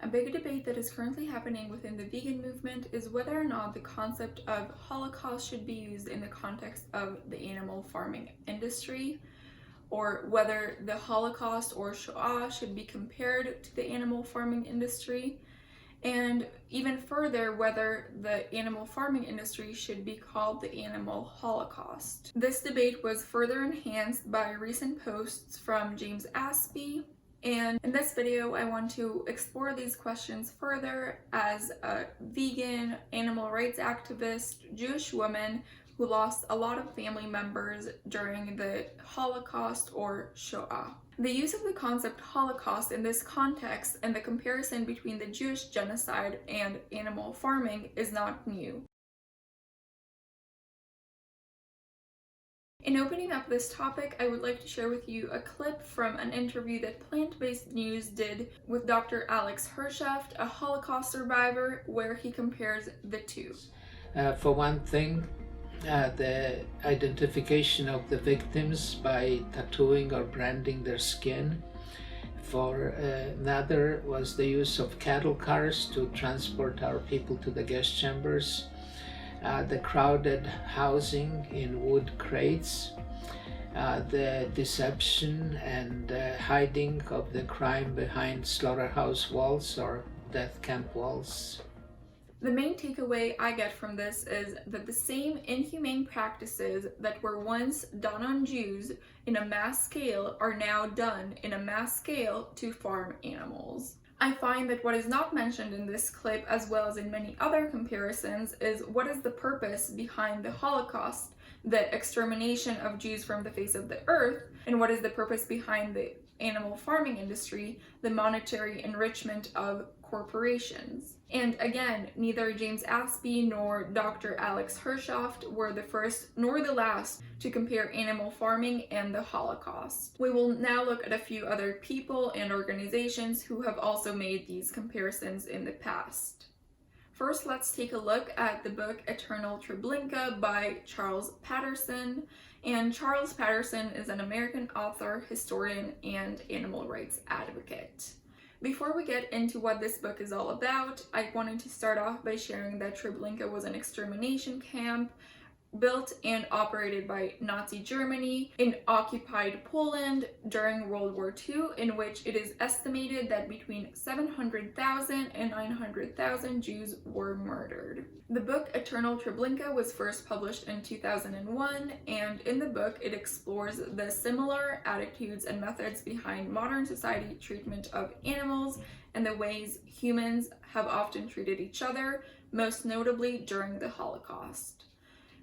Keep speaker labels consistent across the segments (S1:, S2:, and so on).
S1: A big debate that is currently happening within the vegan movement is whether or not the concept of Holocaust should be used in the context of the animal farming industry, or whether the Holocaust or Shoah should be compared to the animal farming industry, and even further, whether the animal farming industry should be called the animal Holocaust. This debate was further enhanced by recent posts from James Aspie, and in this video I want to explore these questions further as a vegan, animal rights activist, Jewish woman who lost a lot of family members during the Holocaust or Shoah. The use of the concept Holocaust in this context and the comparison between the Jewish genocide and animal farming is not new. In opening up this topic, I would like to share with you a clip from an interview that Plant-Based News did with Dr. Alex Hershaft, a Holocaust survivor, where he compares the two.
S2: For one thing, the identification of the victims by tattooing or branding their skin. For another was the use of cattle cars to transport our people to the gas chambers, the crowded housing in wood crates, the deception and hiding of the crime behind slaughterhouse walls or death camp walls.
S1: The main takeaway I get from this is that the same inhumane practices that were once done on Jews in a mass scale are now done in a mass scale to farm animals. I find that what is not mentioned in this clip, as well as in many other comparisons, is what is the purpose behind the Holocaust, the extermination of Jews from the face of the earth, and what is the purpose behind the animal farming industry, the monetary enrichment of corporations. And again, neither James Aspie nor Dr. Alex Hershaft were the first nor the last to compare animal farming and the Holocaust. We will now look at a few other people and organizations who have also made these comparisons in the past. First, let's take a look at the book Eternal Treblinka by Charles Patterson. And Charles Patterson is an American author, historian, and animal rights advocate. Before we get into what this book is all about, I wanted to start off by sharing that Treblinka was an extermination camp built and operated by Nazi Germany in occupied Poland during World War II, in which it is estimated that between 700,000 and 900,000 Jews were murdered. The book Eternal Treblinka was first published in 2001, and in the book it explores the similar attitudes and methods behind modern society treatment of animals and the ways humans have often treated each other, most notably during the Holocaust.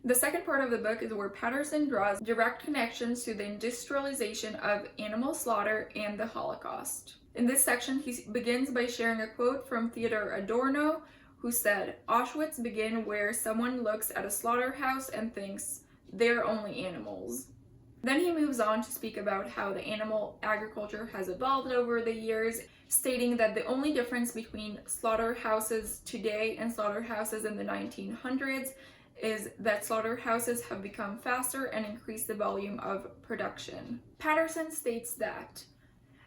S1: The second part of the book is where Patterson draws direct connections to the industrialization of animal slaughter and the Holocaust. In this section, he begins by sharing a quote from Theodor Adorno, who said, "Auschwitz began where someone looks at a slaughterhouse and thinks, they're only animals." Then he moves on to speak about how the animal agriculture has evolved over the years, stating that the only difference between slaughterhouses today and slaughterhouses in the 1900s is that slaughterhouses have become faster and increased the volume of production. Patterson states that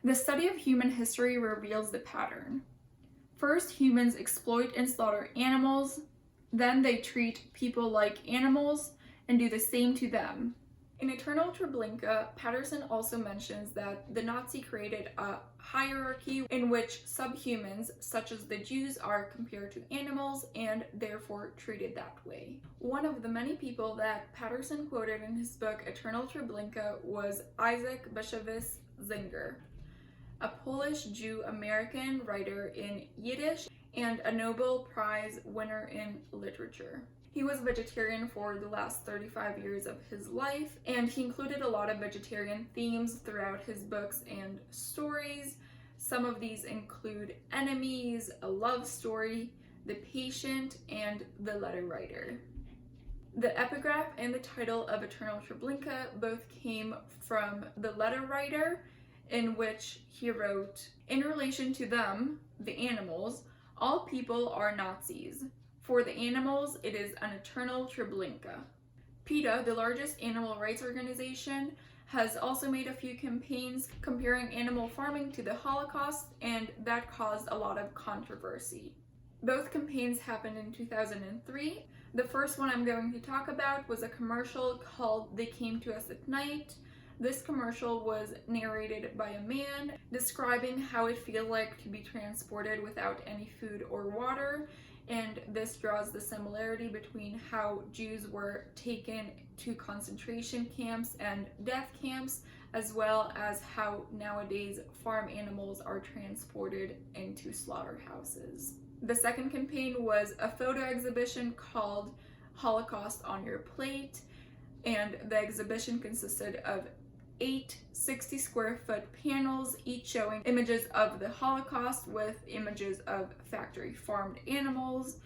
S1: the study of human history reveals the pattern. First, humans exploit and slaughter animals, then they treat people like animals and do the same to them. In Eternal Treblinka, Patterson also mentions that the Nazi created a hierarchy in which subhumans, such as the Jews, are compared to animals and therefore treated that way. One of the many people that Patterson quoted in his book Eternal Treblinka was Isaac Bashevis Singer, a Polish Jew-American writer in Yiddish and a Nobel Prize winner in literature. He was vegetarian for the last 35 years of his life, and he included a lot of vegetarian themes throughout his books and stories. Some of these include enemies, a love story, the patient, and the letter writer. The epigraph and the title of Eternal Treblinka both came from the letter writer, in which he wrote, "In relation to them, the animals, all people are Nazis. For the animals, it is an eternal Treblinka." PETA, the largest animal rights organization, has also made a few campaigns comparing animal farming to the Holocaust, and that caused a lot of controversy. Both campaigns happened in 2003. The first one I'm going to talk about was a commercial called "They Came to Us at Night." This commercial was narrated by a man describing how it feels like to be transported without any food or water, and this draws the similarity between how Jews were taken to concentration camps and death camps, as well as how nowadays farm animals are transported into slaughterhouses. The second campaign was a photo exhibition called "Holocaust on Your Plate," and the exhibition consisted of 8 60 square foot panels, each showing images of the Holocaust with images of factory farmed animals.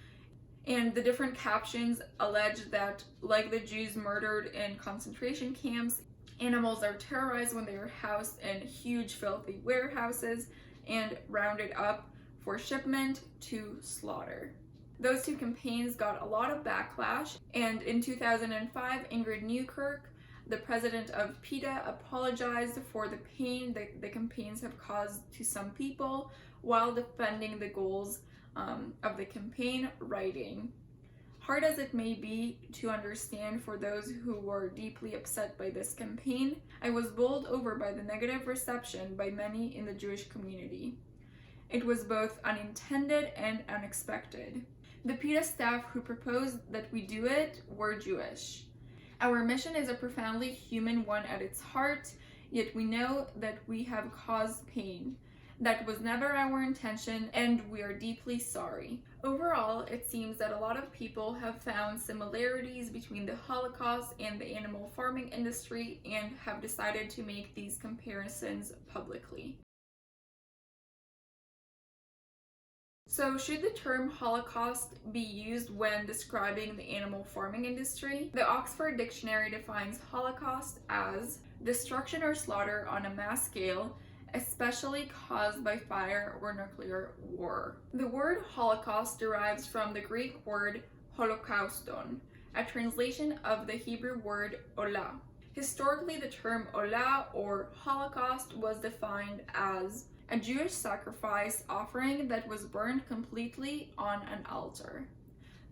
S1: And the different captions allege that, like the Jews murdered in concentration camps, animals are terrorized when they are housed in huge filthy warehouses and rounded up for shipment to slaughter. Those two campaigns got a lot of backlash, and in 2005, Ingrid Newkirk, the president of PETA, apologized for the pain that the campaigns have caused to some people while defending the goals of the campaign, writing, "Hard as it may be to understand for those who were deeply upset by this campaign, I was bowled over by the negative reception by many in the Jewish community. It was both unintended and unexpected. The PETA staff who proposed that we do it were Jewish. Our mission is a profoundly human one at its heart, yet we know that we have caused pain. That was never our intention, and we are deeply sorry." Overall, it seems that a lot of people have found similarities between the Holocaust and the animal farming industry and have decided to make these comparisons publicly. So, should the term Holocaust be used when describing the animal farming industry? The Oxford Dictionary defines Holocaust as destruction or slaughter on a mass scale, especially caused by fire or nuclear war. The word Holocaust derives from the Greek word holokauston, a translation of the Hebrew word olah. Historically, the term olah or Holocaust was defined as a Jewish sacrifice offering that was burned completely on an altar.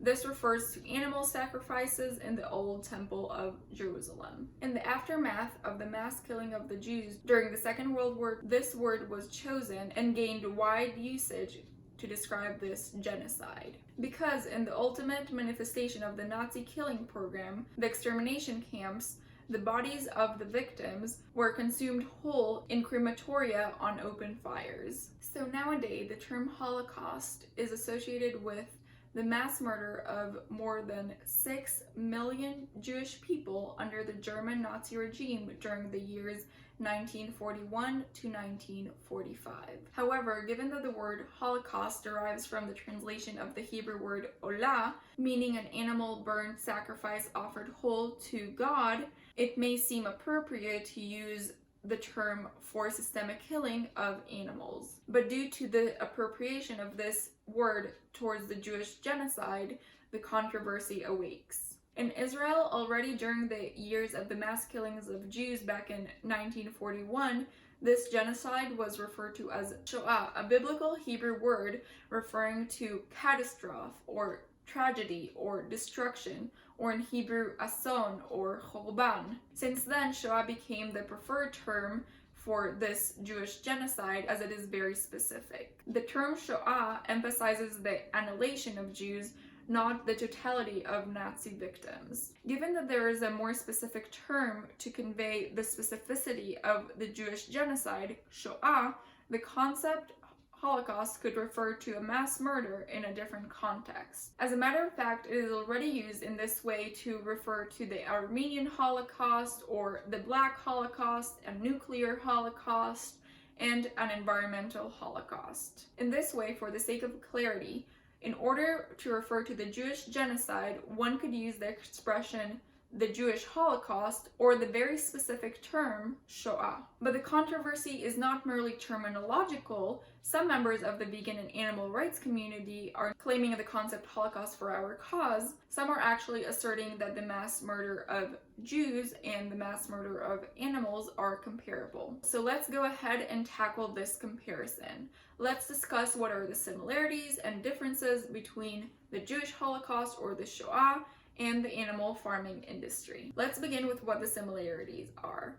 S1: This refers to animal sacrifices in the Old Temple of Jerusalem. In the aftermath of the mass killing of the Jews during the Second World War, this word was chosen and gained wide usage to describe this genocide. Because in the ultimate manifestation of the Nazi killing program, the extermination camps, the bodies of the victims were consumed whole in crematoria on open fires. So nowadays, the term Holocaust is associated with the mass murder of more than 6 million Jewish people under the German Nazi regime during the years 1941 to 1945. However, given that the word Holocaust derives from the translation of the Hebrew word olah, meaning an animal burned sacrifice offered whole to God, it may seem appropriate to use the term for systemic killing of animals. But due to the appropriation of this word towards the Jewish genocide, the controversy awakes. In Israel, already during the years of the mass killings of Jews back in 1941, this genocide was referred to as Shoah, a biblical Hebrew word referring to catastrophe or tragedy or destruction, or in Hebrew, ason or chorban. Since then, Shoah became the preferred term for this Jewish genocide as it is very specific. The term Shoah emphasizes the annihilation of Jews, not the totality of Nazi victims. Given that there is a more specific term to convey the specificity of the Jewish genocide, Shoah, the concept Holocaust could refer to a mass murder in a different context. As a matter of fact, it is already used in this way to refer to the Armenian Holocaust or the Black Holocaust, a nuclear Holocaust, and an environmental Holocaust. In this way, for the sake of clarity, in order to refer to the Jewish genocide, one could use the expression the Jewish Holocaust, or the very specific term, Shoah. But the controversy is not merely terminological. Some members of the vegan and animal rights community are claiming the concept Holocaust for our cause. Some are actually asserting that the mass murder of Jews and the mass murder of animals are comparable. So let's go ahead and tackle this comparison. Let's discuss what are the similarities and differences between the Jewish Holocaust, or the Shoah, and the animal farming industry. Let's begin with what the similarities are.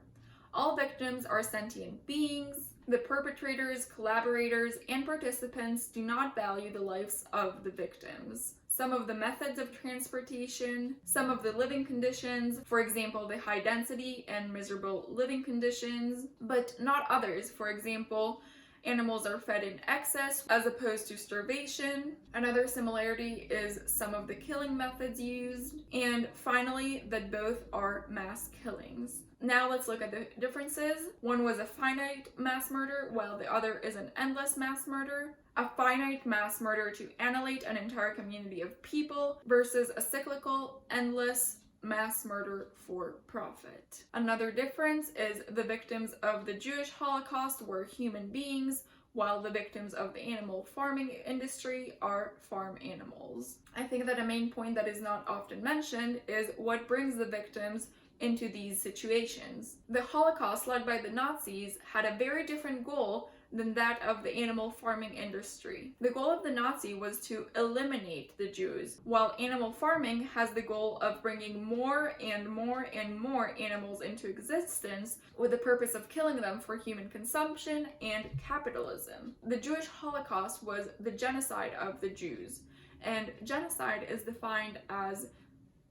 S1: All victims are sentient beings. The perpetrators, collaborators, and participants do not value the lives of the victims. Some of the methods of transportation, some of the living conditions, for example, the high density and miserable living conditions, but not others. For example, animals are fed in excess as opposed to starvation. Another similarity is some of the killing methods used. And finally, that both are mass killings. Now let's look at the differences. One was a finite mass murder, while the other is an endless mass murder. A finite mass murder to annihilate an entire community of people versus a cyclical, endless mass murder for profit. Another difference is the victims of the Jewish Holocaust were human beings, while the victims of the animal farming industry are farm animals. I think that a main point that is not often mentioned is what brings the victims into these situations. The Holocaust led by the Nazis had a very different goal than that of the animal farming industry. The goal of the Nazi was to eliminate the Jews, while animal farming has the goal of bringing more and more and more animals into existence with the purpose of killing them for human consumption and capitalism. The Jewish Holocaust was the genocide of the Jews, and genocide is defined as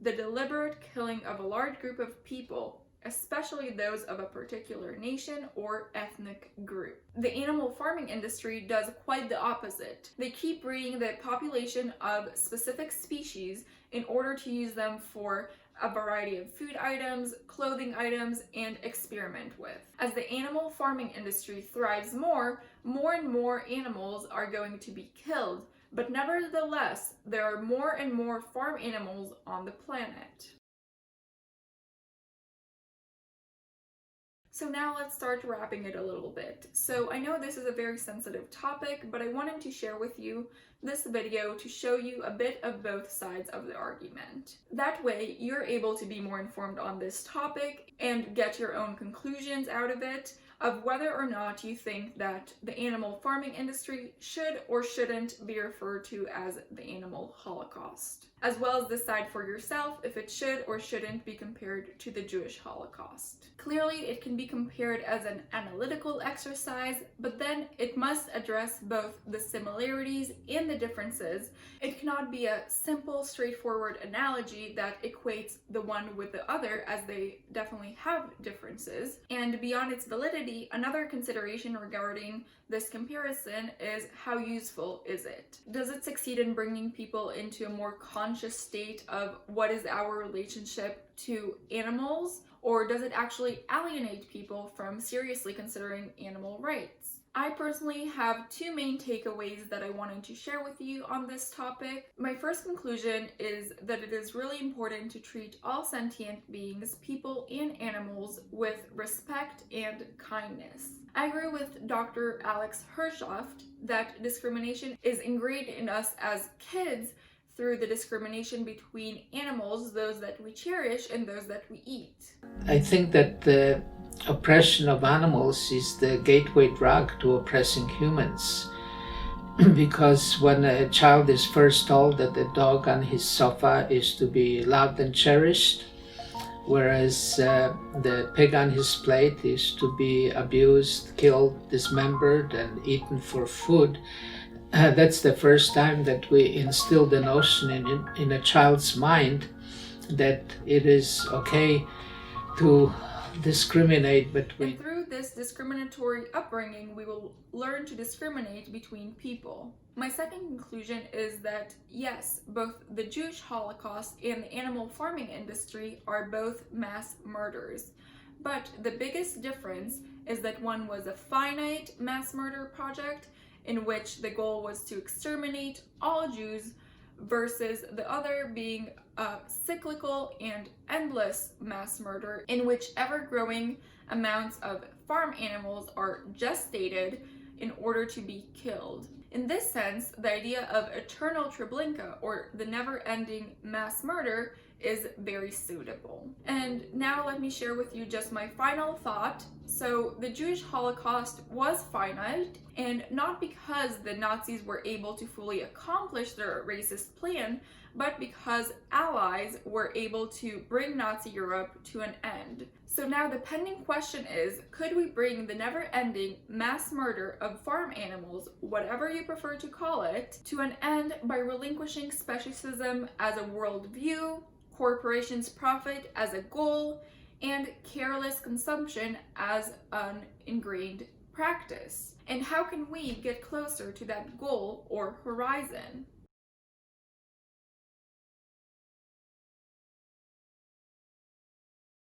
S1: the deliberate killing of a large group of people, especially those of a particular nation or ethnic group. The animal farming industry does quite the opposite. They keep breeding the population of specific species in order to use them for a variety of food items, clothing items, and experiment with. As the animal farming industry thrives more and more animals are going to be killed. But nevertheless, there are more and more farm animals on the planet. So now let's start wrapping it a little bit. So I know this is a very sensitive topic, but I wanted to share with you this video to show you a bit of both sides of the argument. That way, you're able to be more informed on this topic and get your own conclusions out of it, of whether or not you think that the animal farming industry should or shouldn't be referred to as the animal Holocaust, as well as decide for yourself if it should or shouldn't be compared to the Jewish Holocaust. Clearly, it can be compared as an analytical exercise, but then it must address both the similarities and the differences. It cannot be a simple, straightforward analogy that equates the one with the other, as they definitely have differences. And beyond its validity, another consideration regarding this comparison is how useful is it? Does it succeed in bringing people into a more conscious state of what is our relationship to animals? Or does it actually alienate people from seriously considering animal rights? I personally have two main takeaways that I wanted to share with you on this topic. My first conclusion is that it is really important to treat all sentient beings, people and animals, with respect and kindness. I agree with Dr. Alex Hershoft that discrimination is ingrained in us as kids through the discrimination between animals, those that we cherish and those that we eat.
S2: I think that the oppression of animals is the gateway drug to oppressing humans. Because when a child is first told that the dog on his sofa is to be loved and cherished, whereas the pig on his plate is to be abused, killed, dismembered, and eaten for food, that's the first time that we instill the notion in a child's mind that it is okay to discriminate between.
S1: And through this discriminatory upbringing, we will learn to discriminate between people. My second conclusion is that yes, both the Jewish Holocaust and the animal farming industry are both mass murders. But the biggest difference is that one was a finite mass murder project in which the goal was to exterminate all Jews, versus the other being cyclical and endless mass murder, in which ever-growing amounts of farm animals are gestated in order to be killed. In this sense, the idea of eternal Treblinka, or the never-ending mass murder, is very suitable. And now let me share with you just my final thought. So the Jewish Holocaust was finite, and not because the Nazis were able to fully accomplish their racist plan, but because allies were able to bring Nazi Europe to an end. So now the pending question is, could we bring the never-ending mass murder of farm animals, whatever you prefer to call it, to an end by relinquishing speciesism as a worldview, corporations' profit as a goal, and careless consumption as an ingrained practice? And how can we get closer to that goal or horizon?